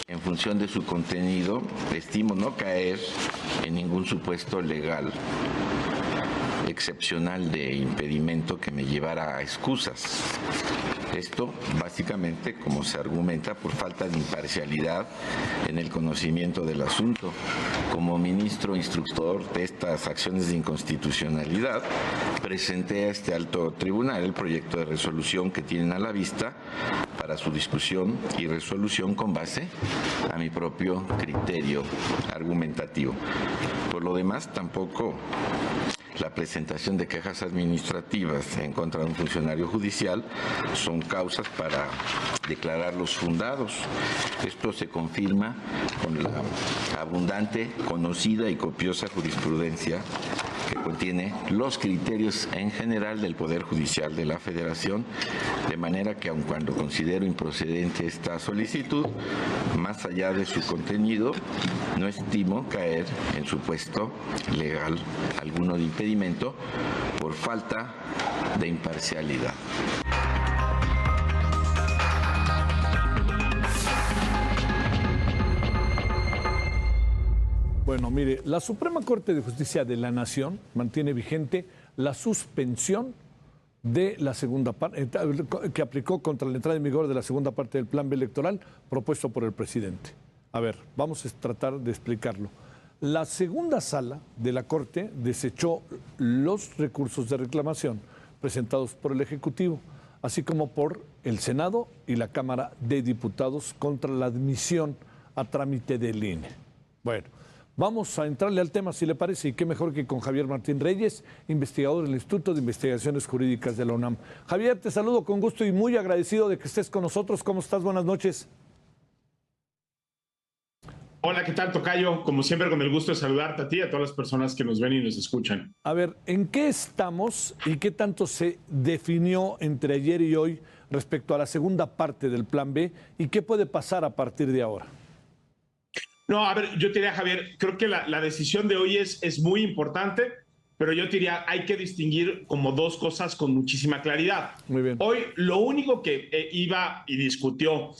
En función de su contenido, estimo no caer en ningún supuesto legal excepcional de impedimento que me llevara a excusas. Esto, básicamente, como se argumenta, por falta de imparcialidad en el conocimiento del asunto. Como ministro instructor de estas acciones de inconstitucionalidad, presenté a este alto tribunal el proyecto de resolución que tienen a la vista para su discusión y resolución con base a mi propio criterio argumentativo. Por lo demás, tampoco la presentación de quejas administrativas en contra de un funcionario judicial son causas para declararlos fundados. Esto se confirma con la abundante, conocida y copiosa jurisprudencia que contiene los criterios en general del Poder Judicial de la Federación, de manera que aun cuando considero improcedente esta solicitud, más allá de su contenido, no estimo caer en supuesto legal alguno de impedimento por falta de imparcialidad. Bueno, mire, la Suprema Corte de Justicia de la Nación mantiene vigente la suspensión de la segunda parte, que aplicó contra la entrada en vigor de la segunda parte del plan B electoral propuesto por el presidente. A ver, vamos a tratar de explicarlo. La segunda sala de la Corte desechó los recursos de reclamación presentados por el Ejecutivo, así como por el Senado y la Cámara de Diputados contra la admisión a trámite del INE. Bueno, vamos a entrarle al tema, si le parece, y qué mejor que con Javier Martín Reyes, investigador del Instituto de Investigaciones Jurídicas de la UNAM. Javier, te saludo con gusto y muy agradecido de que estés con nosotros. ¿Cómo estás? Buenas noches. Hola, ¿qué tal, tocayo? Como siempre, con el gusto de saludarte a ti y a todas las personas que nos ven y nos escuchan. A ver, ¿en qué estamos y qué tanto se definió entre ayer y hoy respecto a la segunda parte del Plan B y qué puede pasar a partir de ahora? No, a ver, yo te diría, Javier, creo que la decisión de hoy es muy importante, pero yo te diría, hay que distinguir como dos cosas con muchísima claridad. Muy bien. Hoy, lo único que iba y discutió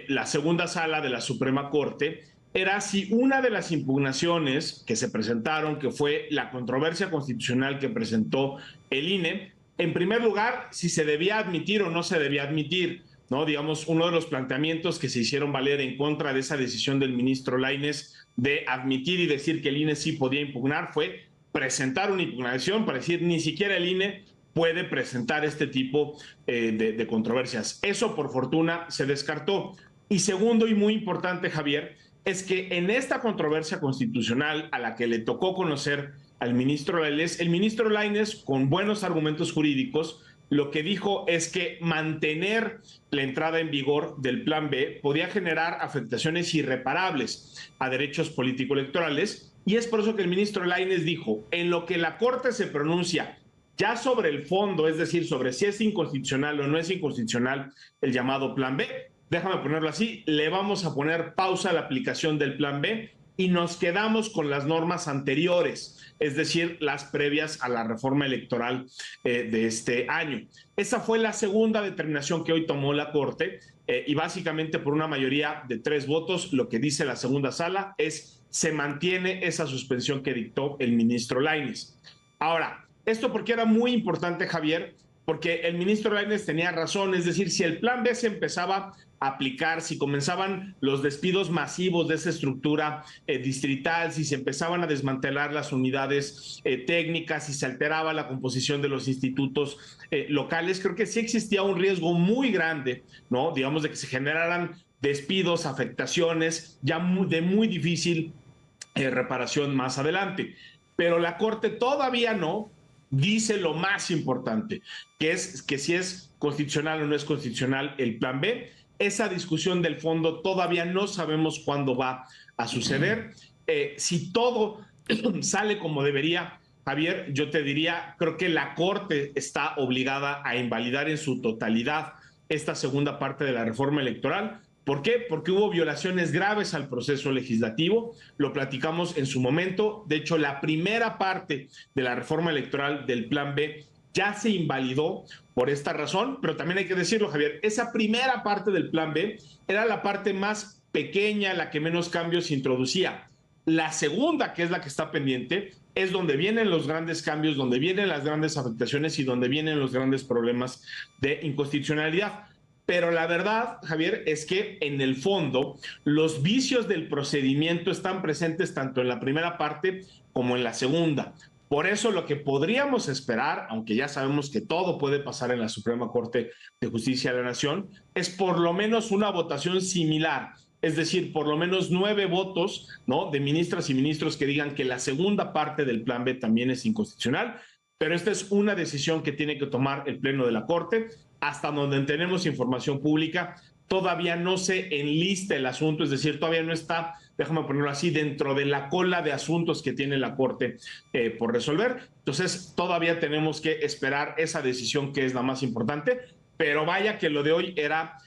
la segunda sala de la Suprema Corte era si una de las impugnaciones que se presentaron, que fue la controversia constitucional que presentó el INE, en primer lugar, si se debía admitir o no se debía admitir, ¿no? Digamos, uno de los planteamientos que se hicieron valer en contra de esa decisión del ministro Lainez de admitir y decir que el INE sí podía impugnar fue presentar una impugnación para decir ni siquiera el INE puede presentar este tipo de controversias. Eso, por fortuna, se descartó. Y segundo, y muy importante, Javier, es que en esta controversia constitucional a la que le tocó conocer al ministro Lainez, el ministro Lainez, con buenos argumentos jurídicos, lo que dijo es que mantener la entrada en vigor del Plan B podía generar afectaciones irreparables a derechos político-electorales, y es por eso que el ministro Lainez dijo, en lo que la Corte se pronuncia ya sobre el fondo, es decir, sobre si es inconstitucional o no es inconstitucional el llamado Plan B, déjame ponerlo así, le vamos a poner pausa a la aplicación del Plan B y nos quedamos con las normas anteriores, es decir, las previas a la reforma electoral de este año. Esa fue la segunda determinación que hoy tomó la Corte y básicamente por una mayoría de 3 votos, lo que dice la segunda sala es se mantiene esa suspensión que dictó el ministro Lainez. Ahora, esto porque era muy importante, Javier, porque el ministro Lainez tenía razón, es decir, si el Plan B se empezaba a aplicar, si comenzaban los despidos masivos de esa estructura distrital, si se empezaban a desmantelar las unidades técnicas, si se alteraba la composición de los institutos locales, creo que sí existía un riesgo muy grande, ¿no? Digamos, de que se generaran despidos, afectaciones, ya de muy difícil reparación más adelante. Pero la Corte todavía no dice lo más importante, que es que si es constitucional o no es constitucional el Plan B. Esa discusión del fondo todavía no sabemos cuándo va a suceder. Si todo sale como debería, Javier, yo te diría, creo que la Corte está obligada a invalidar en su totalidad esta segunda parte de la reforma electoral. ¿Por qué? Porque hubo violaciones graves al proceso legislativo, lo platicamos en su momento. De hecho, la primera parte de la reforma electoral del Plan B ya se invalidó por esta razón, pero también hay que decirlo, Javier, esa primera parte del Plan B era la parte más pequeña, la que menos cambios introducía. La segunda, que es la que está pendiente, es donde vienen los grandes cambios, donde vienen las grandes afectaciones y donde vienen los grandes problemas de inconstitucionalidad. Pero la verdad, Javier, es que en el fondo los vicios del procedimiento están presentes tanto en la primera parte como en la segunda. Por eso lo que podríamos esperar, aunque ya sabemos que todo puede pasar en la Suprema Corte de Justicia de la Nación, es por lo menos una votación similar. Es decir, por lo menos 9 votos, ¿no?, de ministras y ministros que digan que la segunda parte del Plan B también es inconstitucional, pero esta es una decisión que tiene que tomar el Pleno de la Corte. Hasta donde tenemos información pública, todavía no se enlista el asunto, es decir, todavía no está, déjame ponerlo así, dentro de la cola de asuntos que tiene la Corte por resolver. Entonces, todavía tenemos que esperar esa decisión que es la más importante, pero vaya que lo de hoy era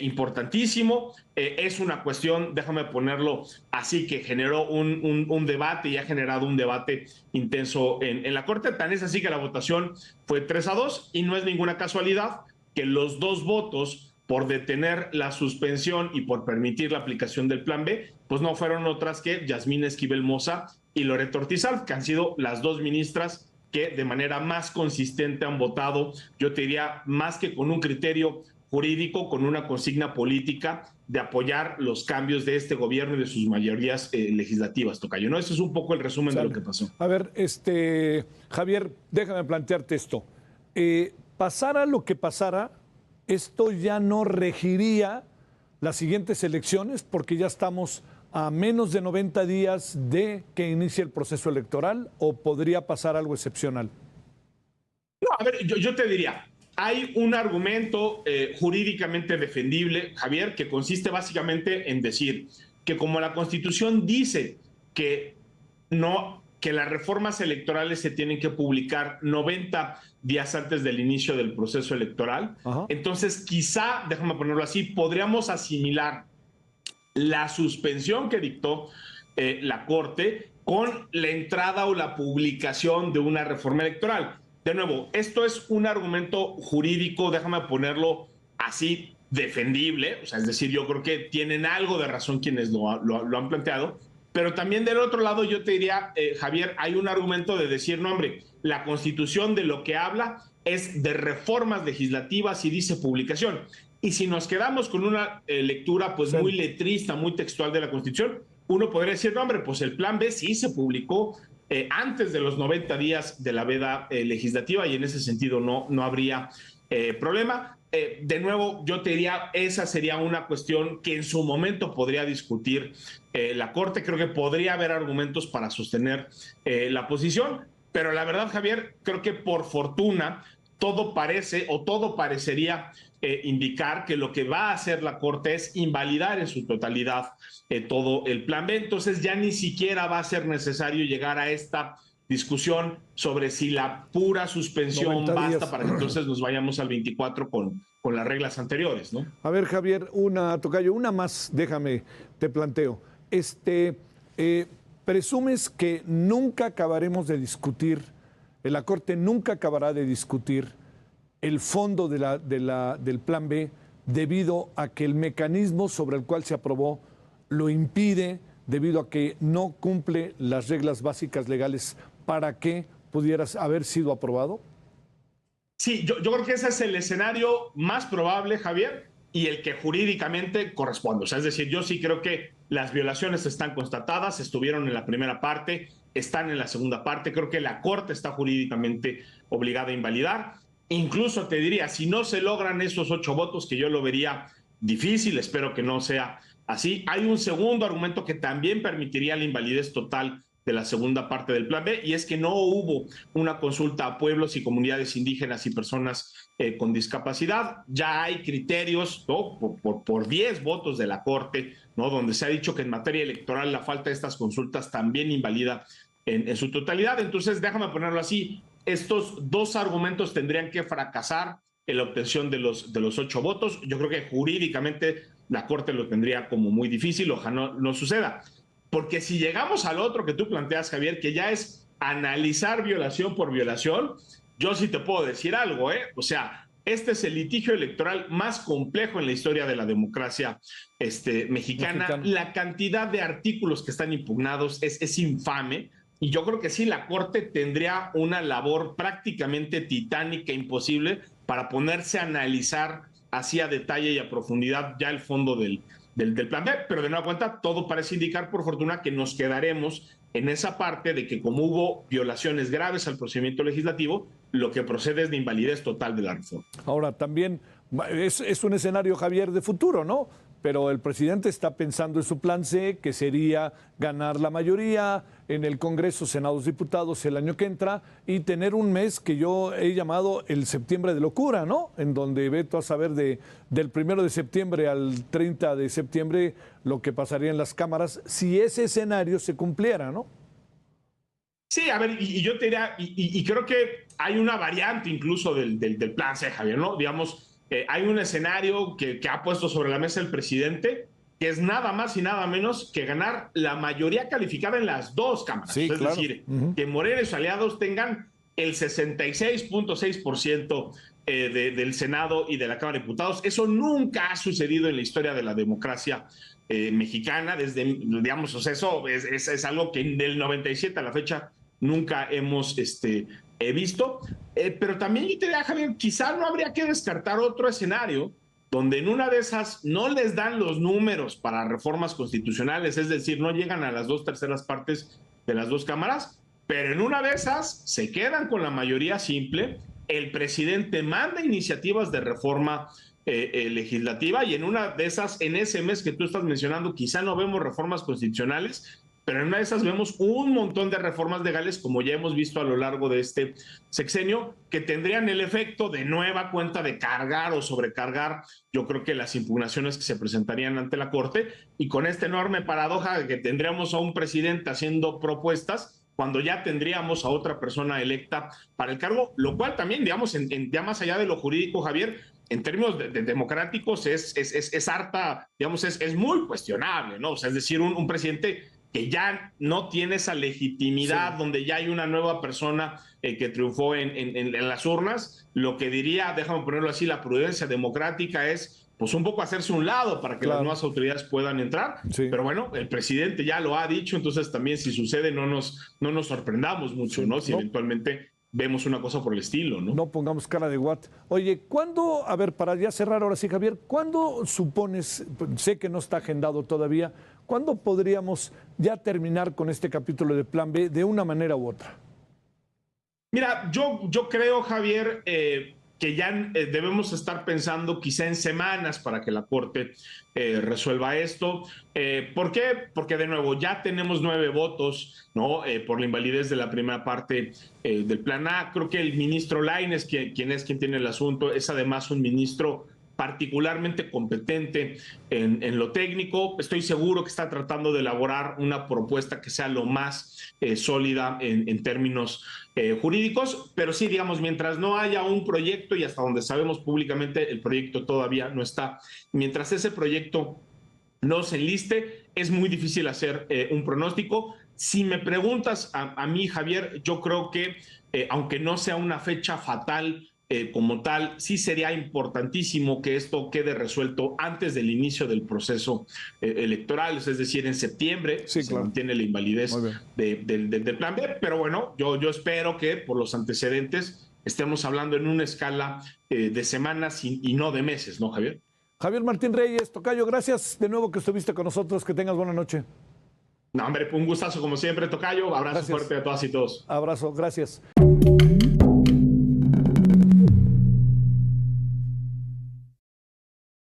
importantísimo. Es una cuestión, déjame ponerlo así, que generó un debate y ha generado un debate intenso en la Corte. Tan es así que la votación fue 3-2 y no es ninguna casualidad que los 2 votos por detener la suspensión y por permitir la aplicación del Plan B, pues no fueron otras que Yasmín Esquivel Moza y Loreto Ortiz Alf, que han sido las 2 ministras que de manera más consistente han votado, yo te diría, más que con un criterio jurídico, con una consigna política de apoyar los cambios de este gobierno y de sus mayorías legislativas, tocayo, ¿no? Ese es un poco el resumen de lo que pasó. A ver, Javier, déjame plantearte esto. Pasara lo que pasara, esto ya no regiría las siguientes elecciones porque ya estamos a menos de 90 días de que inicie el proceso electoral, ¿o podría pasar algo excepcional? No, a ver, yo te diría, hay un argumento jurídicamente defendible, Javier, que consiste básicamente en decir que como la Constitución dice que las reformas electorales se tienen que publicar 90 días antes del inicio del proceso electoral. Ajá. Entonces, quizá, déjame ponerlo así, podríamos asimilar la suspensión que dictó la Corte con la entrada o la publicación de una reforma electoral. De nuevo, esto es un argumento jurídico, déjame ponerlo así, defendible. O sea, es decir, yo creo que tienen algo de razón quienes lo han planteado. Pero también del otro lado yo te diría, Javier, hay un argumento de decir, no, hombre, la Constitución de lo que habla es de reformas legislativas y dice publicación. Y si nos quedamos con una lectura pues muy letrista, muy textual de la Constitución, uno podría decir, no, hombre, pues el Plan B sí se publicó antes de los 90 días de la veda legislativa y en ese sentido no habría problema. De nuevo, yo te diría, esa sería una cuestión que en su momento podría discutir la Corte. Creo que podría haber argumentos para sostener la posición, pero la verdad, Javier, creo que por fortuna todo parece o todo parecería indicar que lo que va a hacer la Corte es invalidar en su totalidad todo el Plan B. Entonces ya ni siquiera va a ser necesario llegar a esta discusión sobre si la pura suspensión basta para que entonces nos vayamos al 24 con las reglas anteriores, ¿no? A ver, Javier, tocayo, una más, déjame, te planteo. ¿Presumes que nunca acabaremos de discutir, la Corte nunca acabará de discutir el fondo del Plan B debido a que el mecanismo sobre el cual se aprobó lo impide, debido a que no cumple las reglas básicas legales para que pudieras haber sido aprobado? Sí, yo creo que ese es el escenario más probable, Javier, y el que jurídicamente corresponde. O sea, es decir, yo sí creo que las violaciones están constatadas, estuvieron en la primera parte, están en la segunda parte. Creo que la Corte está jurídicamente obligada a invalidar. Incluso te diría, si no se logran esos 8 votos, que yo lo vería difícil, espero que no sea así, hay un segundo argumento que también permitiría la invalidez total de la segunda parte del Plan B, y es que no hubo una consulta a pueblos y comunidades indígenas y personas con discapacidad. Ya hay criterios, ¿no?, por 10 votos de la Corte, ¿no?, donde se ha dicho que en materia electoral la falta de estas consultas también invalida en su totalidad. Entonces, déjame ponerlo así, estos 2 argumentos tendrían que fracasar en la obtención de los 8 votos. Yo creo que jurídicamente la Corte lo tendría como muy difícil, ojalá no suceda. Porque si llegamos al otro que tú planteas, Javier, que ya es analizar violación por violación, yo sí te puedo decir algo, O sea, este es el litigio electoral más complejo en la historia de la democracia mexicana. La cantidad de artículos que están impugnados es infame. Y yo creo que sí, la Corte tendría una labor prácticamente titánica, imposible, para ponerse a analizar así a detalle y a profundidad ya el fondo del plan B. Pero de nueva cuenta, todo parece indicar, por fortuna, que nos quedaremos en esa parte de que como hubo violaciones graves al procedimiento legislativo, lo que procede es de invalidez total de la reforma. Ahora, también es un escenario, Javier, de futuro, ¿no? Pero el presidente está pensando en su plan C, que sería ganar la mayoría en el Congreso, Senado, Diputados el año que entra y tener un mes que yo he llamado el septiembre de locura, ¿no? En donde veto a saber del 1 de septiembre al 30 de septiembre lo que pasaría en las cámaras si ese escenario se cumpliera, ¿no? Sí, a ver, y yo te diría, y creo que hay una variante incluso del plan C, Javier, ¿no? Digamos, hay un escenario que ha puesto sobre la mesa el presidente, que es nada más y nada menos que ganar la mayoría calificada en las dos cámaras. Sí, es claro. decir, que Morena y sus aliados tengan el 66.6% del Senado y de la Cámara de Diputados. Eso nunca ha sucedido en la historia de la democracia mexicana. Desde, digamos, o sea, eso es algo que del 97 a la fecha nunca hemos visto. Pero también yo te diría, Javier, quizá no habría que descartar otro escenario donde en una de esas no les dan los números para reformas constitucionales, es decir, no llegan a las 2/3 partes de las dos cámaras, pero en una de esas se quedan con la mayoría simple, el presidente manda iniciativas de reforma legislativa y en una de esas, en ese mes que tú estás mencionando, quizá no vemos reformas constitucionales, pero en una de esas vemos un montón de reformas legales, como ya hemos visto a lo largo de este sexenio, que tendrían el efecto de nueva cuenta de cargar o sobrecargar, yo creo que las impugnaciones que se presentarían ante la Corte, y con esta enorme paradoja de que tendríamos a un presidente haciendo propuestas cuando ya tendríamos a otra persona electa para el cargo, lo cual también, digamos, ya más allá de lo jurídico, Javier, en términos de democráticos es harta, digamos, es muy cuestionable, ¿no? O sea, es decir, un presidente que ya no tiene esa legitimidad, sí, donde ya hay una nueva persona que triunfó en las urnas, lo que diría, déjame ponerlo así, la prudencia democrática es pues un poco hacerse un lado para que las nuevas autoridades puedan entrar, sí, pero bueno, el presidente ya lo ha dicho, entonces también si sucede no nos sorprendamos mucho, sí, ¿no? Si eventualmente vemos una cosa por el estilo, ¿no? No pongamos cara de what. Oye, ¿cuándo, a ver, para ya cerrar ahora sí, Javier, ¿cuándo supones, sé que no está agendado todavía, ¿cuándo podríamos ya terminar con este capítulo de Plan B de una manera u otra? Mira, yo creo, Javier, que ya debemos estar pensando quizá en semanas para que la Corte resuelva esto. ¿Por qué? Porque de nuevo ya tenemos 9 votos, ¿no? Por la invalidez de la primera parte del Plan A. Creo que el ministro Lainez, quien tiene el asunto, es además un ministro particularmente competente en lo técnico. Estoy seguro que está tratando de elaborar una propuesta que sea lo más sólida en términos jurídicos, pero sí, digamos, mientras no haya un proyecto, y hasta donde sabemos públicamente el proyecto todavía no está, mientras ese proyecto no se enliste, es muy difícil hacer un pronóstico. Si me preguntas a mí, Javier, yo creo que aunque no sea una fecha fatal como tal, sí sería importantísimo que esto quede resuelto antes del inicio del proceso electoral, es decir, en septiembre, sí, se mantiene la invalidez del Plan B, pero bueno, yo espero que por los antecedentes estemos hablando en una escala de semanas y no de meses, ¿no, Javier? Javier Martín Reyes, tocayo, gracias de nuevo que estuviste con nosotros, que tengas buena noche. No, hombre, un gustazo como siempre, tocayo, abrazo fuerte a todas y todos. Abrazo, gracias.